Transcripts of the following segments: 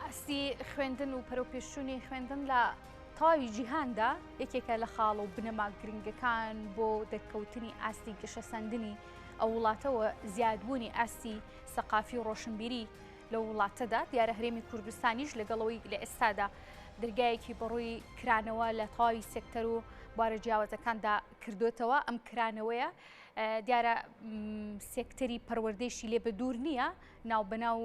ئەسی خوێندن و پەرۆپێشوونی خوێندن لە تاوی جیهاندا یەکێکە لە خاڵ و بنەما گرنگەکان بۆ دەرکەوتنی ئاستی گەشەسەندنی ئەو وڵاتەوە زیادبوونی ئاستی سەقافی و ڕۆشنبیری لە وڵاتەدا دیارە هەرێمی کوردستانیش لەگەڵەوەی لە ئێستادا دەرگایەکی بەڕووی کرانەوە لە تاوی سێکتەر و بوارە جیاوازەکاندا کردوێتەوە ئەم کرانەوەیە دیارە سێکتەری پەروەردەیشی لێ بە دوور نییە ناوبەناو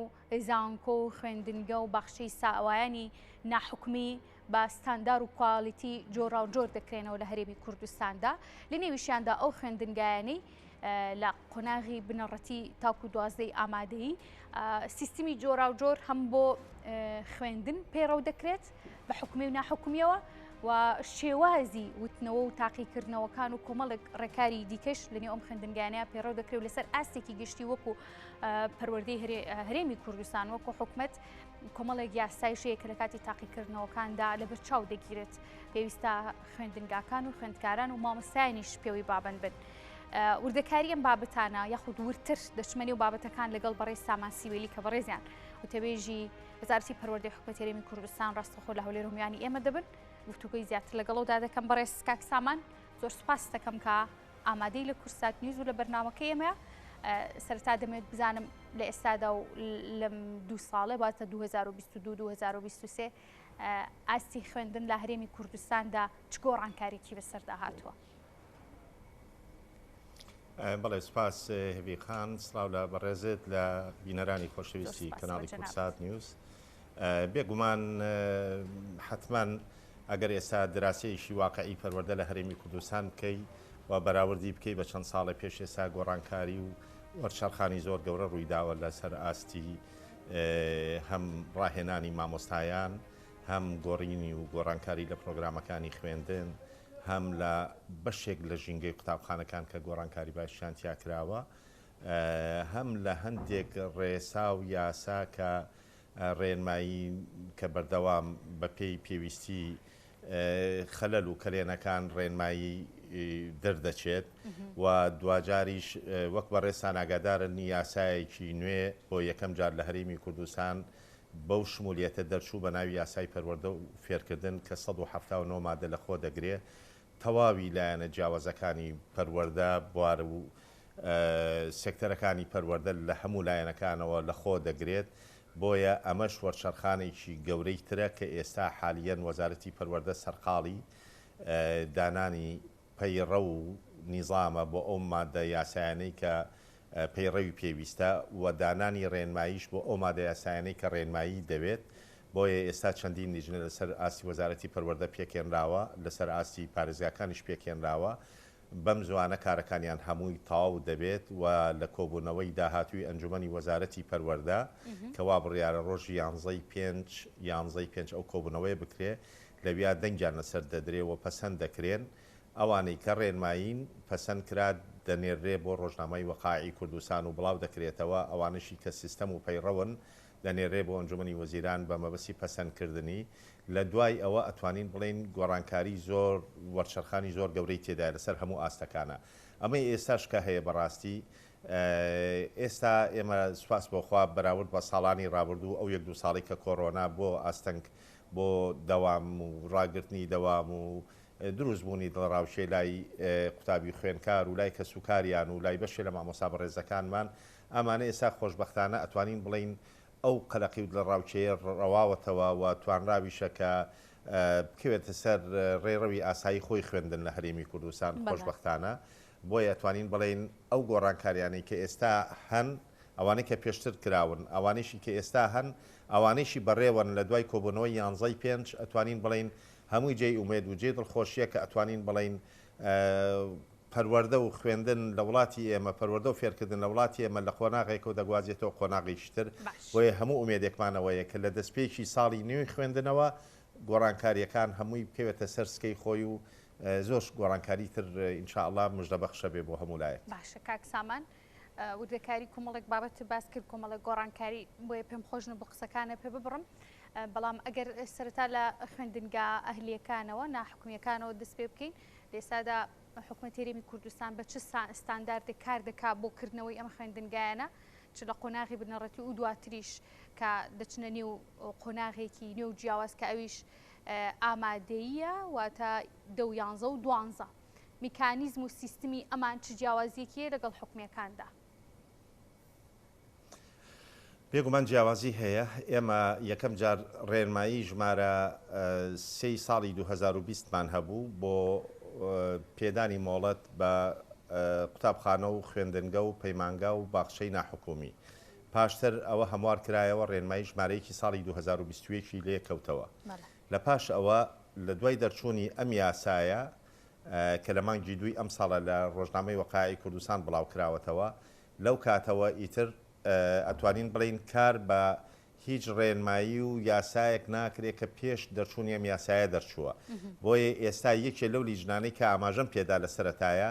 زانکۆ و خوێندنگە و باخشەی ساوایانی ناحکمی بە ستاندار و کواڵیتی جۆرا و جۆر دەکرێنەوە لە هەرێمی کوردستاندا لە نێویشیاندا ئەو خوێندنگایانەی لە قۆناغی بنەڕەتی تاکو دوازدەی ئامادەیی سیستمی جۆرا و جۆر هەم بۆ خوێندن پێڕەو دەکرێت بە حکومی و ناحکومیەوە و شێوازی وتنەوە و تاقیکردنەوەکان و کۆمەڵێک ڕێکاری دیکەش لەنێ ئەم خوێندنگانەیە پێڕەو دەکرێت لەسەر ئاستێکی گشتی وەکو پەروەردەی هەرێمی کوردستان وەکو حکومەت کۆمەڵێک یاسایشەیە کە لە کاتی تاقیکردنەوەکاندا لە بەرچاو دەگیرێت پێویستە خوێندنگاکان و خوێندکاران و مامۆستایانیش پێوەی بابەن بن. وردەکاری ئەم بابەتانە یاخود ورتر دەچمەنی و بابەتەکان لەگەڵ بەڕێز سامان سیوێلی کە بەڕێزیان وتەبێژی وەزارەتی پەروەردەی حکومەت هەرێمی کوردستان ڕاستەخۆ لە هەولێر هەمویانی ئێمە دەبن گفتوگۆی زیاتر لەگەڵەوەدا دەکەم بەڕێز کاک سامان زۆر سوپاس دەکەم کە ئامادەی لە کورسات نیوز و لە بەرنامەکەی ئێمەیە سەرەتا دەمێت بزانم لە ئێستادا و لەم دوو ساڵێ واتە 2022-2023 ئاستی خوێندن لە هەرێمی کوردستاندا چ گۆڕانکاریی بەسەردا هاتووە؟ بەڵێ سپاس هەوی خان سڵاو لە بەڕێزت لە بینەرانی خۆشەویستی کەناڵی کورسات نیوز بێگومان حتمما ئەگەر ئێستا دراسەیەکی واقعی پەروەردە لە هەرێمی کوردستان بکەی و بەراوردی بکەی بە چەند ساڵی پێش ئێستا گۆڕانکاری و وەرچەرخانی زۆر گەورە ڕوویداوە لەسەر ئاستی هەم ڕاهێنانی مامۆستایان هەم گۆڕینی و گۆڕانکاری لە پرۆگرامەکانی خوێندن هەم لە بەشێک لە ژینگەی قوتابخانەکان کە گۆڕانکاری باشیان تیا کراوە هەم لە هەندێک ڕێسا و یاسا کە ڕێنمایی کە بەردەوام بە پێی پێویستی خەلەل و کەلێنەکان ڕێنمایی دەردەچێت و دوجاریش وەک بە ڕێسان ئاگادارن یاسایەکی نوێ بۆ یەکەم جار لە هەرێمی کوردستان بەو شمولیەتە دەرچوو بە ناوی یاسای پەروەردە و فێرکردن کە 179 مادە لە خۆ دەگرێت تەواوی لایەنە جیاوازەکانی پەروەردە بوار و سێکتەرەکانی پەروەردە لە هەموو لایەنەکانەوە لە خۆ دەگرێت بۆیە ئەمەش وەرچەرخانێکی گەورەی ترە کە ئێستا حالیەن وەزارەتی پەروەردە سەرقاڵی دانانی پەیڕە و نیزامە بۆ ئەو مادە یاسایانەی کە پەیڕەوی پێویستە و دانانی ڕێنماییش بۆ ئەو مادە یاسایانەی کە ڕێنمایی دەوێت بۆیە ئێستا چەندین لیژنە لەسەر ئاستی وەزارەتی پەروەردە پێکێنراوە لەسەر ئاستی پارێزگاکانیش پێکێنراوە بەم زوانە کارەکانیان هەمووی تەواو دەبێت و لە کۆبوونەوەی داهاتووی ئەنجومەنی وەزارەتی پەروەردە کەوا بڕیارە ڕۆژی 11 پێنج ئەو کۆبوونەوەی بکرێ لەویا دەنگیان لەسەر دەدرێ و پەسەند دەکرێن ئەوانەی کە ڕێنمایین پەسەند کرات دەنێرێ بۆ ڕۆژنامەی وەقاعی کوردستان و بڵاو دەکرێتەوە ئەوانشی کە سیستەم و پەیڕەون دەنێرێ بۆ ئەنجومەنی وەزیران بە مەبەستی پەسەندکردنی لە دوای ئەوە ئەتوانین بڵێن گۆڕانکاری زۆر وەرچەرخانی زۆر گەورەی تێدا لەسەر هەموو ئاستەکانە ئەمەی ئێستاش کە هەیە بەڕاستی ئێستا ئێمە سوپاس بۆخوا بەراورد بە ساڵانی ڕابردوو ئەو 1-2 ساڵی کە کۆڕۆنا بۆ ئاستەنگ بۆ دەوام و ڕاگررتنی دەوام و دروستبوونی دڵڕاوشێ لای قوتابی خوێنکار و لای کە سوکاریان و لای بەشێ لە مامۆستا بەڕێزەکانمان ئەمانە ئێستا خۆشبەختانە ئەتوانین بڵین ئەو قەلەقی لە ڕاوچەیە ڕەواوەتەوە و توانراویشە کە بکەوێتە سەر ڕێڕەوی ئاسایی خۆی خوێندن لە هەرێمی کوردستان خۆشبەختانە بۆیە ئەتوانین بڵین ئەو گۆڕانکاریانەی کە ئێستا هەن ئەوانەی کە پێشتر کراون ئەوانشی کە ئێستا هەن ئەوانەیشی بەڕێوەن لە دوای کۆبوونەوەی 11 پێنج ئەتوانین بڵین هەمووی جێی ئومێد و جێ دڵخۆشیە کە ئەتوانین بڵین پەروەردە و خوێندن لە وڵاتی ئێمە پەروەردە و فێرکردن لە وڵاتی ئێمە لە قۆناغێک و دەگوازێتەوە قۆناغیشتر بۆیە هەموو ئومێدێکمانەوەیە کە لە دەستپێکی ساڵی نوێی خوێندنەوە گۆڕانکاریەکان هەمووی بکەوێتە سەر سکەی خۆی و زۆر گۆڕانکاری تر ئینشاءالله موژدەبەخشە بێ بۆ هەموو لایەک. باشە کاک سامان وردەکاری کۆمەڵێک بابەت باس کرد کۆمەڵێک گۆڕانکاری بۆیە پێم خۆشن بۆ قسەکانە پێ ببڕم بەڵام ئەگەر سەرەتا لە خوێندنگا ئەهلیەکانەوە ناحکومیەکانەوە دەست پێ بکەین لێسادا حکومەت هەرێمی کوردستان بە چ ستانداردێک کار دەکات بۆ کردنەوەی ئەم خوێندنگایانە چ لە قۆناغی بنەڕەتی و دواتریش کە دەچنە نێو قۆناغێکی نێو جیاواز کە ئەویش ئامادەیە واتە 11 و 12 میکانیزم و سیستمی ئەمان چ جیاوازیەکیە لەگەڵ حکومەکاندا؟ بێگومان جیاوازی هەیە. ئێمە یەکەم جار ڕێنمایی ژمارە 3 ساڵی 2020مان هەبوو بۆ پێدانی مۆڵەت بە قوتابخانە و خوێندنگە و پەیمانگا و باخچەی ناحکومی. پاشتر ئەوە هەموار کرایەوە ڕێنمایی ژمارەیەکی ساڵی 2021 لێ کەوتەوە. لە پاش ئەوە لە دوای دەرچوونی ئەم یاسایە کە لە مانگی دوی ئەم ساڵە لە ڕۆژنامەی وەقایعی کوردستان بڵاو کراوەتەوە، لەو کاتەوە ئیتر ئەتوانین بڵین کار بە هیچ ڕێنمایی و یاسایەک ناکرێت کە پێش دەرچوونی ئەم یاسایە دەرچووە. بۆیە ئێستا یەکێ لەو لیژنانەی کە ئاماژەم پێدا لە سەرەتایە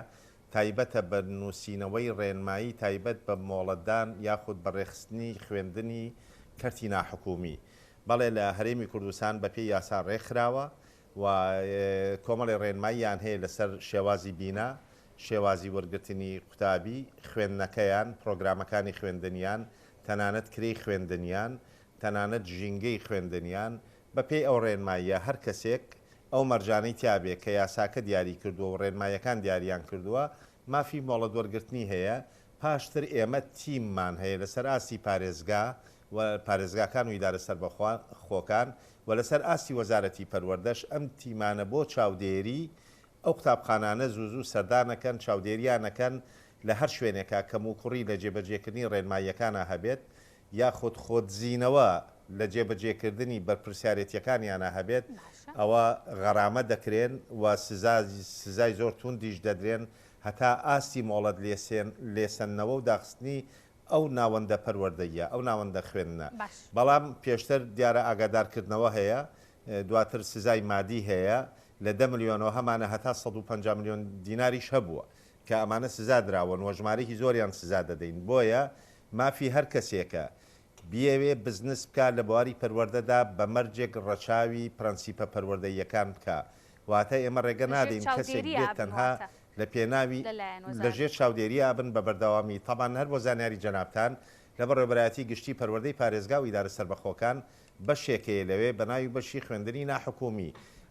تایبەتە بە نووسینەوەی ڕێنمایی تایبەت بە مۆڵەتدان یاخود بە ڕێخستنی خوێندنی کەرتی ناحکومی. بەڵێ لە هەرێمی کوردستان بە پێی یاسا ڕێکخراوە و کۆمەڵی ڕێنماییان هەیە لەسەر شێوازی بینا، شێوازی وەرگرتنی قوتابی، خوێندنەکەیان، پرۆگرامەکانی خوێندنیان، تەنانەت کرێی خوێندنیان، تەنانەت ژینگەی خوێندنیان. بە پێی ئەو ڕێنماییە هەر کەسێک ئەو مەرجانەی تیابێت کە یاساکە دیاری کردووە و ڕێنماییەکان دیاریان کردووە مافی مۆڵەت وەرگرتنی هەیە. پاشتر ئێمە تیممان هەیە لەسەر ئاستی پارێزگا و پارێزگاکان و ئیدارە سەربەخۆکان و لەسەر ئاستی وەزارەتی پەروەردەش ئەم تیمانە بۆ چاودێری ئەو قوتابخانانە زوو سەردانەکەن، چاودێریانەکەن لە هەر شوێنێکە کەم و کوڕی لە جێبەجێکردنی ڕێنماییەکانە هەبێت یاخود خۆتزیینەوە لە جێبەجێکردنی بەرپرسیارەتیەکانیانە هەبێت، ئەوە غەرامە دەکرێن و سزای زۆر توندیش دەدرێن هەتا ئاستی مۆڵەت لێسەنەوە و داخستنی ئەو ناوەندە پەروەردەیە، ئەو ناوەندە خوێندنە. بەڵام پێشتر دیارە ئاگادارکردنەوە هەیە، دواتر سزای مادی هەیە لە 10 ملیۆنەوە هەمانە هەتا 150 ملیۆن دیناریش هەبووە کە ئەمانە سزا دراون و ژمارەی زۆریان سزا دەدەین. بۆیە مافی هەر کەسێکە بیاوێ بزنس بکە لە بواری پەروەردەدا بە مەرجێک ڕەچاوی پرەنسیپە پەروەردەیەکان بکە. واتە ئێمە ڕێگە نادەین کەسێک بێت تەنها لە پێناوی لەژێر چاودێریە بن بە بەردەوامی. تەمان هەر بۆ زانیاری جەنابتان لە بەڕێوەبەرایەتی گشتی پەروەردەی پارێزگا و ئیدارە سەربەخۆکان بەشێکەیە لەوێ بە ناوی بەشی خوێندنی ناحکومی.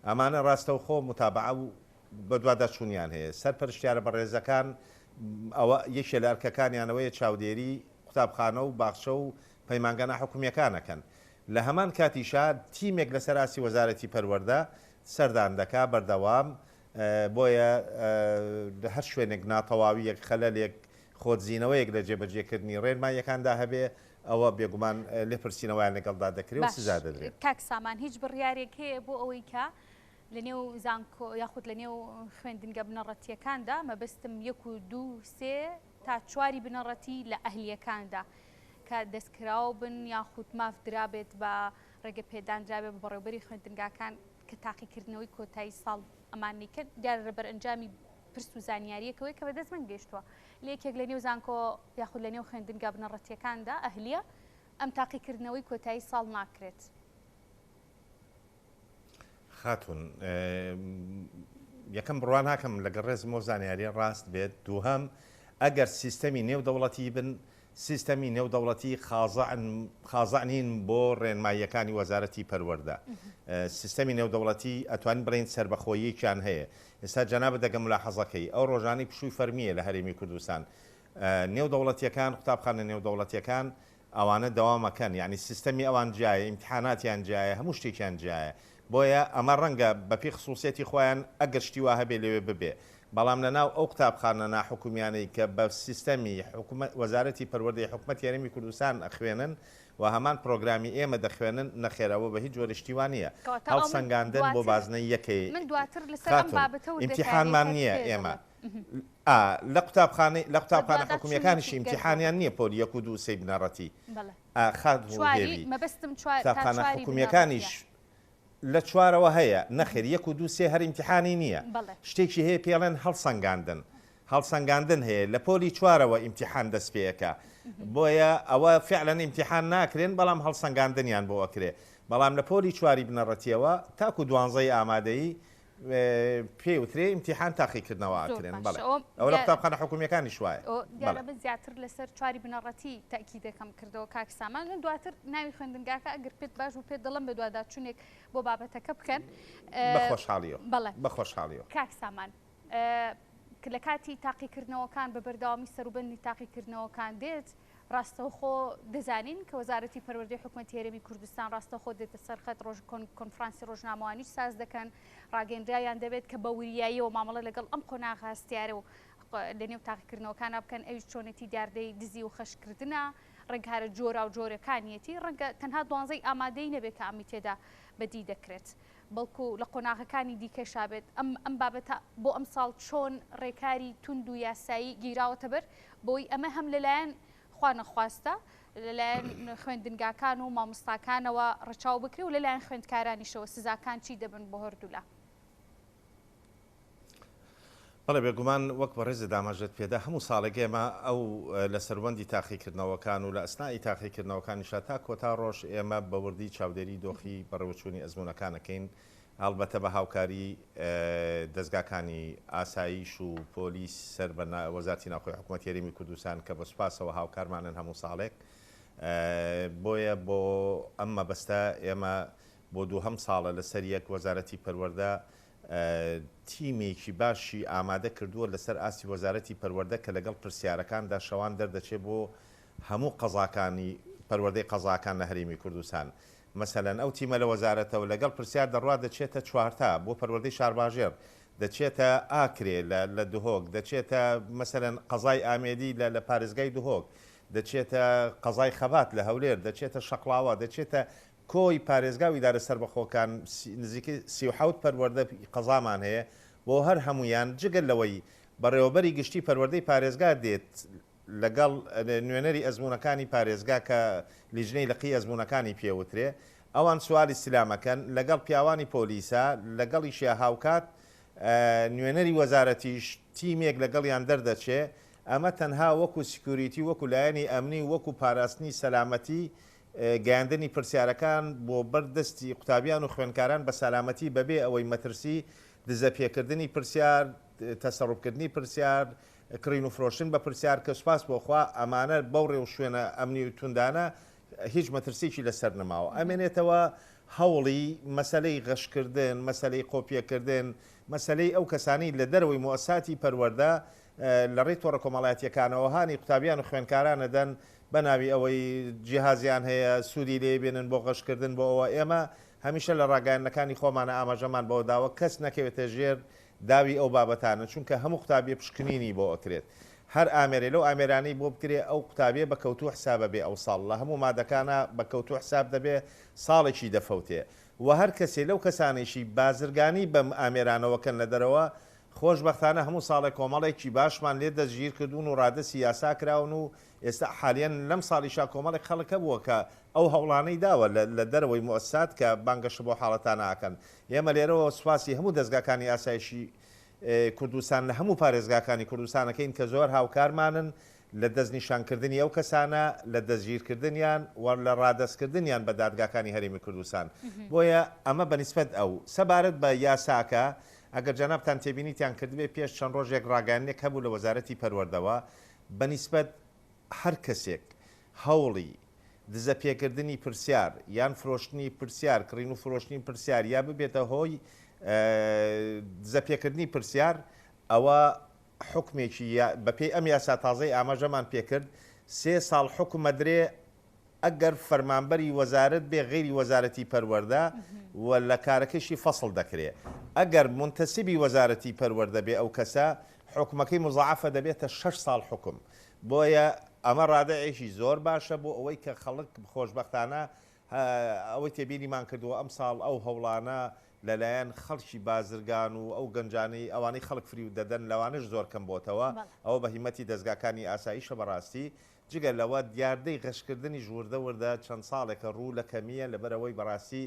ئەمانە ڕاستەوخۆ متابعە و بە دووادەچوونیان هەیە. سەرپەرشتیارە بەڕێزەکان ئەوە یەکێ لە ئەرکەکانیانەوەیە چاودێری قوتابخانە و باخچە و پەیمانگە ناحکومیەکانەکەن. لە هەمان کاتیشا تیمێک لەسەر ئاستی وەزارەتی پەروەردە سەردان دەکا بەردەوام. بۆیە لە هەر شوێنێک ناتەواویەک خەلەلێک خۆتزیینەوەیەک لە جێبەجێکردنی ڕێنماییەکاندا هەبێ ئەوە بێگومان لێپرسینەوەیان لەگەڵدا دەکرێت و سزا دەدرێت. کاک سامان هیچ بڕیارێک هەیە بۆ ئەوەی کە لە نێو زانکۆ یاخود لە نێو خوێندنگە بنەڕەتیەکاندا مەبەستم 1 و 2 3 تا 4 بنەڕەتی لە ئەهلیەکاندا کە دەستکراوە بن یاخود ماف درابێت بە ڕێگە پێدانرابێت بە بەڕێوەبەری خوێندنگاکان کە تاقیکردنەوەی کۆتایی ساڵ ئەمانی کرد دیارە بەرئەنجامی پرس و زانیاریەکەوەی کە بەدەست من گەیشتووە لە یەکێک لە نێو زانکۆ یاخود لە نێو خوێندنگە بنەڕەتیەکاندا ئەهلیە ئەم تاقیکردنەوەی کۆتایی ساڵ ناکرێت. خاتون یەکەم بڕوان ناکەم لەگەڵ ڕێزمەوە زانیاری ڕاست بێت. دووهەم ئەگەر سیستەمی نێودەوڵەتی بن سیستەمی نێودەوڵەتی خازانین بۆ ڕێنماییەکانی وەزارەتی پەروەردە. سیستەمی نێودەوڵەتی ئەتوانین بڵین سربەخۆییەکیان هەیە. ئێستا جەنابە دەگەم ملاحەزەکەی ئەو ڕۆژانەی پشووی فەرمیە لە هەرێمی کوردستان نێودەوڵەتیەکان قوتابخانە نێودەوڵەتیەکان ئەوانە دەوامەکەن، یعنی سیستەمی ئەوان جایە، ئیمتحاناتیان جایە، هەموو شتێکیان جایە. بۆیە ئەمە ڕەنگە بەپی خصوصیەتی خۆیان ئەگەر شتی وا هەبێ لەوێ ببێ. بەڵام لەناو ئەو قوتابخانە ناحکومیانەی کە بە سیستەمی وەزارەتی پەروەردەی حکوومەتی هەرێمی کوردستان ئەخوێنن و هەمان پرۆگرامی ئێمە دەخوێنن نەخێرەوە بە هیچ جۆرە شتیوانە هەڵسەنگاندن بۆ بازنەی یەکەی ئیمتیحانمان نییە. ئێمە لە قوتابخانە حکومیەکانیشی ئیمتیحانیان نییە پۆلی 1 و 2 3 بنەڕەتی قوتابخانە حکومیەکانیش لە چوارەوە هەیە نەخێر 1 و 2 3 هەر ئیمتیحانی نییە. شتێکی هەیە پێڵێن هەڵسەنگاندن هەیە لە پۆلی چوارەوە ئیمتیحان دەست پێەکە. بۆیە ئەوە فعلەن ئیمتیحان ناکرێن بەڵام هەڵسەنگاندنیان بۆ ئەکرێ. بەڵام لە پۆلی چواری بنەڕەتیەوە تاکو 12 ئامادەیی پێوترێ ئیمتیحان تاقیکردنەوەکردن بەڵێ ئەو ئەو لە قوتابخانە حکوومیەکانی شوایە دیارە بە زیاتر لەسەر چواری بنەڕەتی تاکی دەکەم کردەوە کاک سامان دواتر ناوی خوێندنگاکە ئەگەر پێت باش و پێت دەڵم بە دووادا چونێک بۆ بابەتەکە بکەن بەخۆشحاڵیەوە بەڵێ بەخۆشحاڵیەوە کاک سامان لە کاتی تاقیکردنەوەکان بە بەردەوامی سەروبەندی تاقیکردنەوەکان دێت ڕاستەوخۆ دەزانین کە وەزارەتی پەروەردەی حکوومەتی هەرێمی کوردستان ڕاستەوخۆ دێتە سەرخەت کۆنفرانسی ڕۆژنامەوانیش ساز دەکەن ڕاگەیەندرایان دەبێت کە بە وریاییەوە مامەڵە لەگەڵ ئەم قۆناغ هەستیارە و لە نێو تاقیکردنەوەکانە بکەن ئەویش چۆنێتی دیاردەی دزی و خەشکردنە ڕنگارە جۆرا و جۆرەکانیەتی ڕەنگە تەنها دوانزەی ئامادەی نەبێت کە ئەمی تێدا بەدی دەکرێت بەڵکو لە قۆناغەکانی دیکەشا بێت ئەم بابەتە بۆ ئەم ساڵ چۆن ڕێکاری تونند و یاسایی گیراوەتە بەر بۆی ئەمە هەم لەلایەن خوا نەخواستە لەلایەن خوێندنگاکان و مامۆستاکانەوە ڕەچاو بکرێ و لەلایەن خوێندکارانیشەوە سزاکان چی دەبن بۆ هەردوولا بەڵێ بێگومان وەک بە ڕێزە دامەژێت پێدا هەموو ساڵێک ئێمە ئەو لە سەروەندی تاقیکردنەوەکان و لە ئەسنایی تاقیکردنەوەکانیشە تا کۆتا ڕۆژ ئێمە بە وردی چاودێری دۆخی بەڕێوەچوونی ئەزمونونەکانەکەین هەڵبەتە بە هاوکاری دەستگاکانی ئاسایش و پۆلیس سەر بە وەزارەتی ناوخۆی حکوومەتی هەرێمی کوردستان کە بە سوپاسەوە هاوکارمانن هەموو ساڵێک بۆیە بۆ ئەم مەبەستە ئێمە بۆ دووهەم ساڵە لەسەر یەک وەزارەتی پەروەردە تیمێکی باشی ئامادە کردووە لەسەر ئاسی وەزارەتی پەروەردە کە لەگەڵ پرسیارەکاندا شەوان دەردەچێت بۆ هەموو قەزاکانی پەروەردەی قەزاکان لە هەرێمی کوردستان مەسەلەن ئەو تیمە لە وەزارەتەوە لەگەڵ پرسیار دەڕوا دەچێتە چوارتا بۆ پەروەردەی شارباژێر دەچێتە ئاکرێ لە دهۆک دەچێتە مەسەلەن قەزای ئامێدی لە پارێزگای دهۆک دەچێتە قەزای خەبات لە هەولێر دەچێتە شەقڵاوە دەچێتە کۆی پارێزگاوی دارە سەربەخۆکان نزیکەی 37 پەروەردە قەزامان هەیە بۆ هەر هەمویان جگەل لەوەی بەڕێوەبەری گشتی پەروەردەی پارێزگا دێت لەگەڵ نوێنەری ئەزمونونەکانی پارێزگا کە لیژنەی لەقی ئەزمونونەکانی پێوترێ ئەوان سوالی سلامەکەن لەگەڵ پیاوانی پۆلیسا لەگەڵیشیا هاوکات نوێنەری وەزارەتیش تیمێک لەگەڵیان دەردەچێ ئەمە تەنها وەکو سکیوریتی وەکو لایەنی ئەمنی وەکو پاراستنی سەلامەتی گەیاندنی پرسیارەکان بۆ بەردەستی قوتابیان و خوێندکاران بە سەلامەتی بەبێ ئەوەی مەترسی دزە پێکردنی پرسیار تەسەڕوبکردنی پرسیار کڕین و فرۆشتن بە پرسیار کە سوپاس بۆخوا ئەمانە بەو ڕێ و شوێنە ئەمنی و توندانە هیچ مەترسیی لەسەر نەماوە ئەمێنێتەوە هەوڵی مەسلەی غەشکردن مەسلەی قۆپیەکردن مەسلەی ئەو کەسانی لە دەرەوەی مؤسساتی پەروەردە لە ڕێی تۆڕە کۆمەڵایەتیەکانەوە هانی قوتابیان و خوێندکارانە دەن بە ناوی ئەوەی جیهازیان هەیە سوودی لێ بێنن بۆ غەشکردن بۆ ئەوە ئێمە هەمیشە لە ڕاگەیاندنەکانی خۆمانە ئاماژەمان بۆ داوە کەس نەکەوێتە ژێر داوی ئەو بابەتانە چونکە هەموو قوتابیە پشکنینی بۆ ئەکرێت هەر ئامێرێ لەو ئامێرانی بۆ بکرێ ئەو قوتابیە بە کەوتوو حسابە بێ ئەو ساڵ لە هەموو مادەکانە بە کەوتوو حساب دەبێ ساڵێکی دەفەوتێ و هەر کەسێ لەو کەسانێکی بازرگانی بەم ئامێرانەوەکەن لە دەرەوە خۆشبەختانە هەموو ساڵێک کۆمەڵێکی باشمان لێ دەستگیر کردوون و ڕادەسی یاسا کراون و ئێستا حالیان لەم ساڵیشا کۆمەڵێک خەڵکە بووە کە ئەو هەوڵانەی داوە لە دەرەوەی مؤسسات کە بانگەش بۆ حاڵەتانە ئاکەن ئێمە لێرەوە سوپاسی هەموو دەستگاکانی ئاسایشی کوردستان لە هەموو پارێزگاکانی کوردستانەکەین کە زۆر هاوکارمانن لە دەستنیشانکردنی ئەو کەسانە لە دەستگیرکردنیان و لە ڕادەستکردنیان بە دادگاکانی هەرێمی کوردستان بۆیە ئەمە بەنسبەت ئەو سەبارەت بە یاساکە ئەگەر جەنابتان تێبینیتیان کردبێ پێش چەند ڕۆژێک ڕاگەیاندنێک هەبوو لە وەزارەتی پەروەردەوە بەنسبەت هەر کەسێک هەوڵی دزە پێکردنی پرسیار یان فرۆشتنی پرسیار کڕین و فرۆشتنی پرسیار یا ببێتە هۆی دزە پێکردنی پرسیار ئەوە حکمێکی بەپێی ئەم یاسا تازەی ئاماژەمان پێکرد 3 ساڵ حکومە درێ ئەگەر فەرمانبەری وەزارەت بێ غێری وەزارەتی پەروەردە و لە کارەکەشی فەسڵ دەکرێت ئەگەر منتەسیبی وەزارەتی پەروەردە بێ ئەو کەسە حکومەکەی مزعافە دەبێتە 6 ساڵ حکم بۆیە ئەمە ڕادەیەکی زۆر باشە بۆ ئەوەی کە خەڵک خۆشبەختانە ئەوەی تێبینیمان کردووە ئەم ساڵ ئەو هەوڵانە لەلایەن خەڵکی بازرگان و ئەو گەنجانەی ئەوانەی خەڵک فری و دەدەن لەوانش زۆر کەم بۆتەوە ئەوە بە هیمەتی دەستگاکانی ئاساییشە بەڕاستی جگە لەوە دیاردەی غەشکردنی ژووردە وردە چەند ساڵێکە ڕوو لە کەمیە لەبەرەوەی بەڕاستی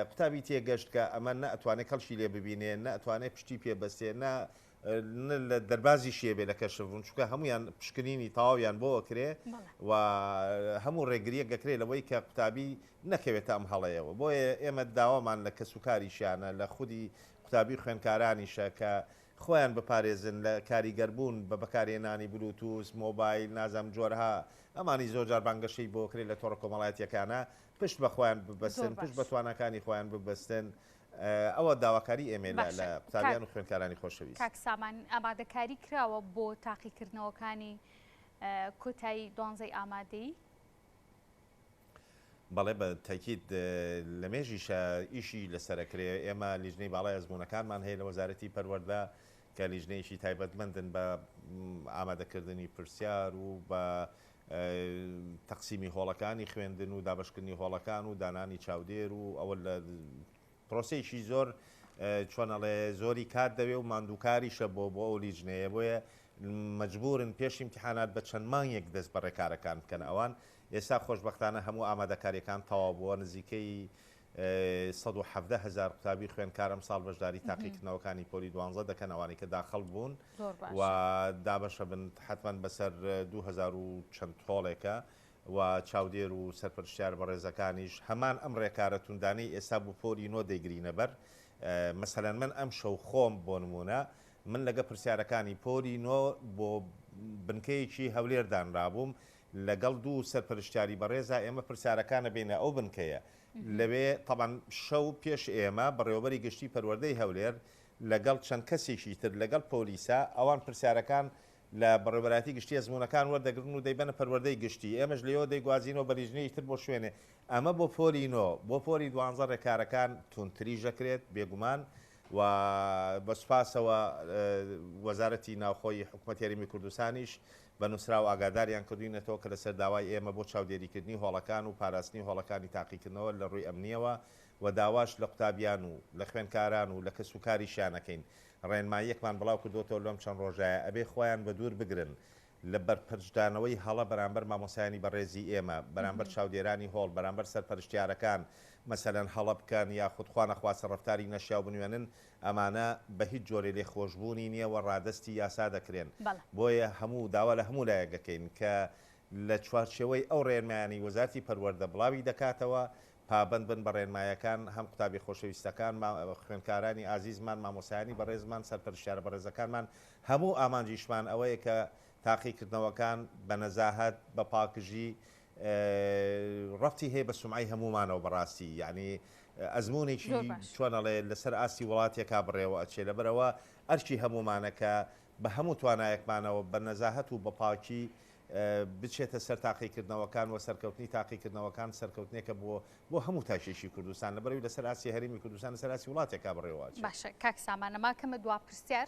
قوتابی تێگەشت کە ئەمە نە ئەتوانێت کەڵشی لێ ببینێ نە ئەتوانێت پشتی پێبەستێ نە لە دەربازی شێبێ لە کەشفون چونکە هەمویان پشکنینی تاواویان بۆ ئەکرێ و هەموو ڕێگریە گەکرێ لەوەی کە قوتابی نەکەوێتە ئەم هەڵەیەوە بۆیە ئێمە داوامان لە کەسوکاریشیانە لە خودی قوتابی خوێندکارانیشە کە خۆیان بپارێزن لە کاریگەربوون بە بەکارهێنانی بلوتوس مۆبایل نازام جۆرها ئەمانی زۆرجار بانگەشەی بۆ کرێت لە تۆڕە کۆمەڵایەتیەکانە پشت بە خۆیان ببەستن پشت بە توانەکانی خۆیان ببەستن ئەوە داواکاری ئێمە لە قوتابیان و خوێندکارانی خۆشەویست. کاک سامان ئامادەکاری کراوە بۆ تاقیکردنەوەکانی کۆتایی 12 ئامادەی؟ بەڵێ بە تاکید لە مێژیشە ئیشی لەسەرکرێ ئێمە لیژنەی باڵای ئەزمونونەکانمان هەیە لە وەزارەتی پەروەردە کە لیژنەیەکی تایبەتمەندن بە ئامادەکردنی پرسیار و بە تەقسیمی هۆڵەکانی خوێندن و دابشکردنی هۆڵەکان و دانانی چاودێر و ئەوە لە پرۆسەیەکی زۆر چۆنەڵێ زۆری کات دەوێ و ماندووکاریشە بۆ ئەو لیژنەیە بۆیە مەجبورن پێش ئیمتیحانات بە چەند مانگێک دەست بە ڕێکارەکان بکەن ئەوان ئێستا خۆشبەختانە هەموو ئامادەکاریەکان تەواو بووە نزیکەی 170,000 قوتابی خوێندکار ئەمساڵ بەشداری تاقیکردنەوەکانی پۆلی 12 دەکەن ئەوانی کە داخەڵ بوون و دابەشە بن حتمما بەسەر 2000 و چەند تۆڵێکە و چاودێر و سەرپەرشتیار بە ڕێزەکانیش هەمان ئەم ڕێکارە توندانەی ئێستا بوو پۆلی نۆ دەیگرینە بەر مەسەلەن من ئەم شەو خۆم بۆ نمونە من لەگە پرسیارەکانی پۆلی نۆ بۆ بنکەیەکی هەولێردانرابووم لەگەڵ دوو سەرپەرشتیاری بەڕێزە ئێمە پرسیارەکانە بینە ئەو بنکەیە لەوێ تەبەن شەو پێش ئێمە بەڕێوەبەری گشتی پەروەردەی هەولێر لەگەڵ چەند کەسێکی تر لەگەڵ پۆلیسا ئەوان پرسیارەکان لە بەڕێوەبەراتی گشتی ئەزمونونەکان وەردەگرن و دەیبەنە پەروەردەی گشتی ئێمەش لێەوە دەیگوازینەوە بە لیژنەی تر بۆ شوێنێ ئەمە بۆ پۆلی نۆ بۆ پۆلی 12 ڕێکارەکان تونتریژەکرێت بێگومان و بەسپاسەوە وەزارەتی ناوخۆی حکوومەت یاریمی کوردستانیش بە نووسرا و ئاگاداریان کردوینەتەوە کە لەسەر داوای ئێمە بۆ چاودێریکردنی هۆڵەکان و پاراستنی هۆڵەکانی تاقیکردنەوە لە ڕووی ئەمنیەوە و داواش لە قوتابیان و لە خوێندکاران و لە کەسوکاریشیانەکەین ڕێنماییەکمان بڵاو کردوتەوە لەم چەند ڕۆژایە ئەبێ خۆیان بە دوور بگرن لە بەرپەرشدانەوەی هەڵە بەرامبەر مامۆسایانی بەڕێزی ئێمە بەرامبەر چاودێرانی هۆڵ بەرامبەر سەرپەرشتیارەکان مەسەلەن هەڵە بکەن یاخود خوا نەخواسە ڕەفتاری نەشیاو بنوێنن ئەمانە بە هیچ جۆرێ لێخۆشبوونی نییە و ڕادستی یاسا دەکرێن بۆیە هەموو داوا لە هەموو لایەکەکەین کە لە چوارچێوەی ئەو ڕێنمایانی وەزارەتی پەروەردە بڵاوی دەکاتەوە پابند بن بە ڕێنمایەکان هەم قوتابی خۆشەویستەکان خوێندکارانی ئازیزمان مامۆسایانی بەڕێزمان سەرپەرشتیارە بەڕێزەکانمان هەموو ئامانجیشمان ئەوەیە کە تاقیکردنەوەکان بە نەزاهەت بە پاکژی ڕەفتی هەیە بە سومعی هەمومانەوە بەڕاستی یعنی ئەزمونێکی چۆنەڵێ لەسەر ئاستی وڵاتێکا بڕێوە ئەچێ لەبەرەوە ئەرکی هەمومانەکە بە هەموو توانایەکمانەوە بە نەزاهەت و بە پاکی بچێتە سەر تاقیکردنەوەکان و سەرکەوتنی تاقیکردنەوەکان سەرکەوتنێکە بۆ هەموو تاشێشی کوردستان لەبەرەوەی لەسەر ئاسی هەرێمی کوردستان لەسەر ئاسی وڵاتێکا بڕێوە. باشە کاک سامانەما کەمە دوا پرسیار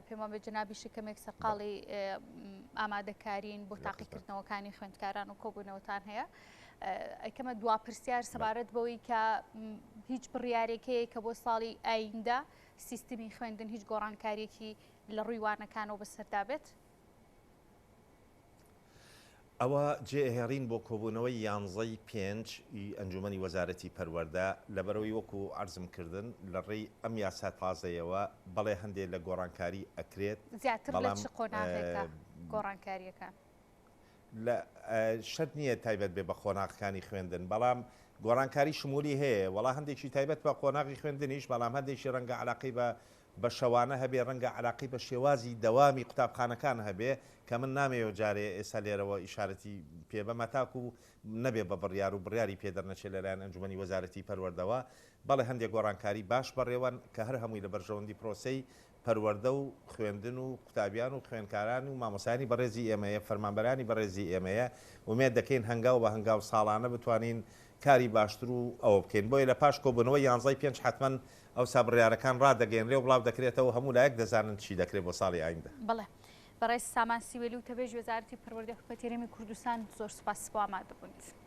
پێمان بە جنابی شکەمێک سەرقاڵی ئامادەکارین بۆ تاقیکردنەوەکانی خوێندکاران و کۆبوونەوەتان هەیە ئەیکەمە دوا پرسیار سەبارەت بەوەی کە هیچ بڕیارێکەیە کە بۆ ساڵی ئایندا سیستمی خوێندن هیچ گۆڕانکاریەکی لە ڕوویوانەکانەوە بەسەردا بێت. ئەوە جێهێڕین بۆ کۆبوونەوەی 11 ئەنجومەنی وەزارەتی پەروەردە لەبەرەوەی وەکو عەرزم کردن لە ڕێی ئەم یاسا تازەیەوە بەڵێ هەندێک لە گۆڕانکاری ئەکرێت زیاتر لە چ قۆناغێکە گۆڕانکاریەکان لە شەرت نییە تایبەت بێ بە قۆناغەکانی خوێندن بەڵام گۆڕانکاری شمولی هەیە وڵا هەندێکی تایبەت بە قۆناغی خوێندنیش بەڵام هەندێکی ڕەنگە علاقی بە شەوانە هەبێ ڕەنگە علاقی بە شێوازی دەوامی قوتابخانەکان هەبێ کە من نامەوێ جارێ ئێستا لێرەوە ئیشارەتی پێ بەمە تاکو و نەبێ بە بڕیار و بڕیاری پێدەرنەچێت لەلایەن ئەنجومەنی وەزارەتی پەروەردەوە بەڵێ هەندێک گۆڕانکاری باش بەڕێوەن کە هەر هەمووی لە بەرژەوەندی پرۆسەی پەروەردە و خوێندن و قوتابیان و خوێندکاران و مامۆسایانی بەڕێزی ئێمەیە فەرمانبەرانی بەڕێزی ئێمەیە ومێد دەکەین هەنگاو بە هەنگاو ساڵانە بتوانین کاری باشتر و ئەوە بکەین بۆیە لە پاش کۆبوونەوە 11 حتمما ئەو سابڕیارەکان ڕدەگەێنرێ و بڵاو دەکرێتەوە هەموو لایەک دەزانن چی دەکرێت بۆ ساڵی ئایندا. بڵێ بەڕێز سامان سیوێلی و تەبێژ وەزارەتی پەروەردەی حکوومەتی هەرێمی کوردستان زۆر سوپاس بۆ ئامادەبوونیت.